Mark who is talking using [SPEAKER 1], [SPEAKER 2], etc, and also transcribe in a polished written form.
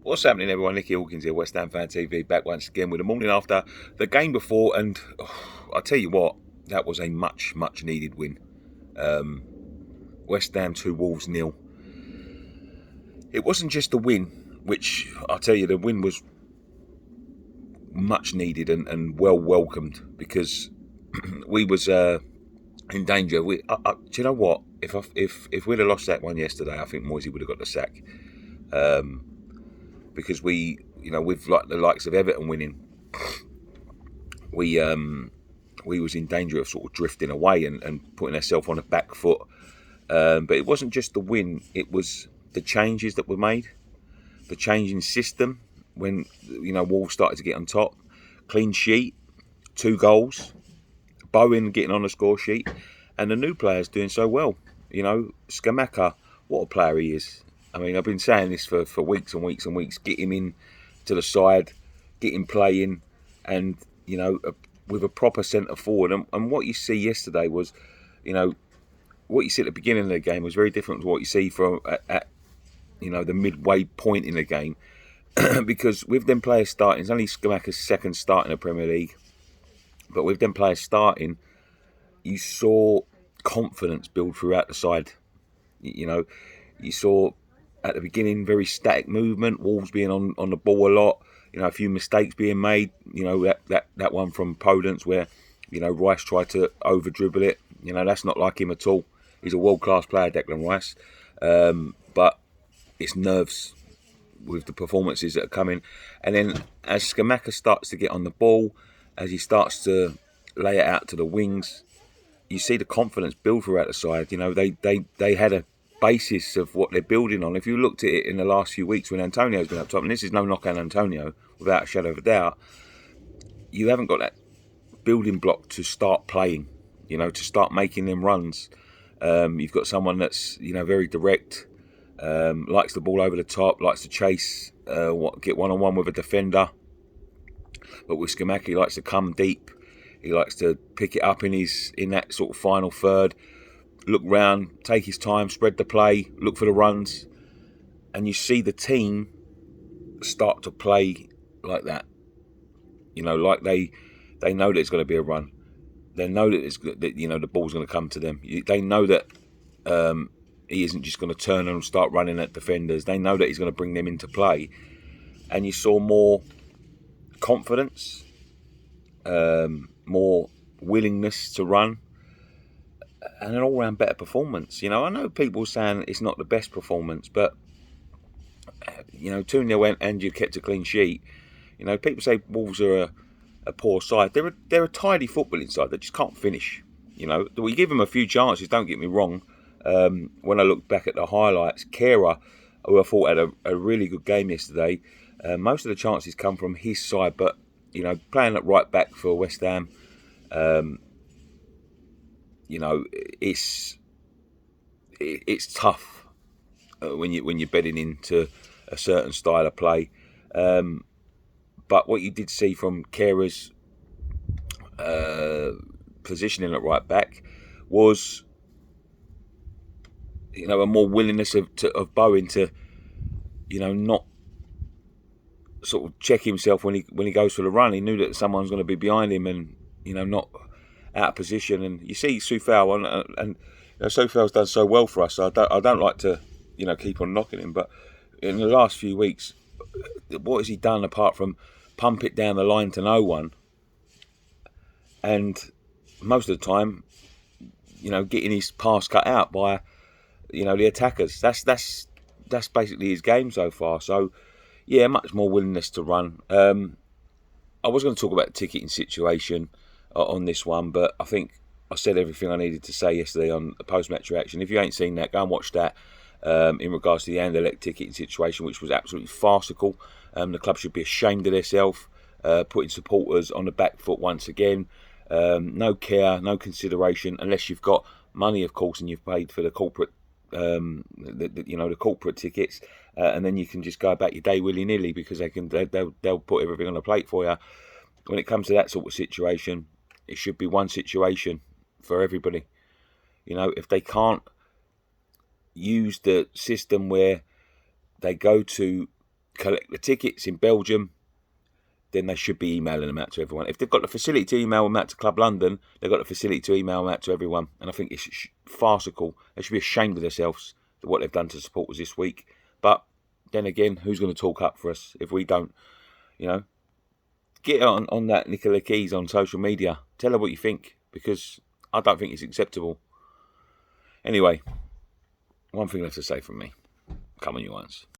[SPEAKER 1] What's happening, everyone? Nicky Hawkins here, West Ham Fan TV, back once again with the morning after the game before, and I tell you what, that was a much needed win. West Ham 2, Wolves 0. It wasn't just the win, which I tell you, the win was much needed and well welcomed, because we was in danger. Do you know what? If we'd have lost that one yesterday, I think Moisey would have got the sack. Because we, with like the likes of Everton winning, we was in danger of sort of drifting away and putting ourselves on a back foot. But it wasn't just the win; it was the changes that were made, the change in system when Wolves started to get on top. Clean sheet, 2 goals, Bowen getting on the score sheet, and the new players doing so well. Scamacca, what a player he is. I mean, I've been saying this for weeks and weeks and weeks. Get him in to the side, get him playing, and with a proper centre forward. And what you see yesterday was, what you see at the beginning of the game was very different to what you see from at the midway point in the game. Because with them players starting, it's only Scamacca's second start in the Premier League, but with them players starting, you saw confidence build throughout the side. You saw at the beginning very static movement, Wolves being on the ball a lot, a few mistakes being made. That one from Podence where Rice tried to over dribble it. That's not like him at all. He's a world-class player, Declan Rice, but it's nerves with the performances that are coming. And then as Scamacca starts to get on the ball, as he starts to lay it out to the wings, you see the confidence build throughout the side. They had a basis of what they're building on. If you looked at it in the last few weeks when Antonio's been up top, and this is no knock on Antonio, without a shadow of a doubt, you haven't got that building block to start playing, to start making them runs. You've got someone that's, very direct, likes the ball over the top, likes to chase, get one-on-one with a defender. But with Scamacca, he likes to come deep. He likes to pick it up in that sort of final third, look round, take his time, spread the play, look for the runs, and you see the team start to play like that. Like they know that it's going to be a run. They know that the ball's going to come to them. They know that he isn't just going to turn and start running at defenders. They know that he's going to bring them into play, and you saw more confidence, more willingness to run, and an all-round better performance. I know people saying it's not the best performance, but 2-0 and you kept a clean sheet. People say Wolves are a poor side. They're a tidy footballing side that just can't finish. We give them a few chances. Don't get me wrong. When I look back at the highlights, Kera, who I thought had a really good game yesterday, most of the chances come from his side. But playing at right back for West Ham, it's tough when you're bedding into a certain style of play. But what you did see from Kera's positioning at right back was, a more willingness of Bowen to, not sort of check himself when he goes for the run. He knew that someone's going to be behind him and not out of position. And you see Soufal and Soufal's done so well for us. So I don't like to keep on knocking him, but in the last few weeks, what has he done apart from pump it down the line to no one? And most of the time, getting his pass cut out by the attackers. That's basically his game so far. So yeah, much more willingness to run. I was going to talk about the ticketing situation on this one, but I think I said everything I needed to say yesterday on the post-match reaction. If you ain't seen that, go and watch that in regards to the Anderlecht ticketing situation, which was absolutely farcical. The club should be ashamed of themselves, putting supporters on the back foot once again. No care, no consideration, unless you've got money, of course, and you've paid for the corporate, the corporate tickets, and then you can just go about your day willy-nilly because they'll put everything on a plate for you. When it comes to that sort of situation, it should be one situation for everybody. If they can't use the system where they go to collect the tickets in Belgium, then they should be emailing them out to everyone. If they've got the facility to email them out to Club London, they've got the facility to email them out to everyone. And I think it's farcical. They should be ashamed of themselves for what they've done to support us this week. But then again, who's going to talk up for us if we don't? You know, get on that Nicola Keys on social media. Tell her what you think, because I don't think it's acceptable. Anyway, one thing left to say from me. Come on, you ones.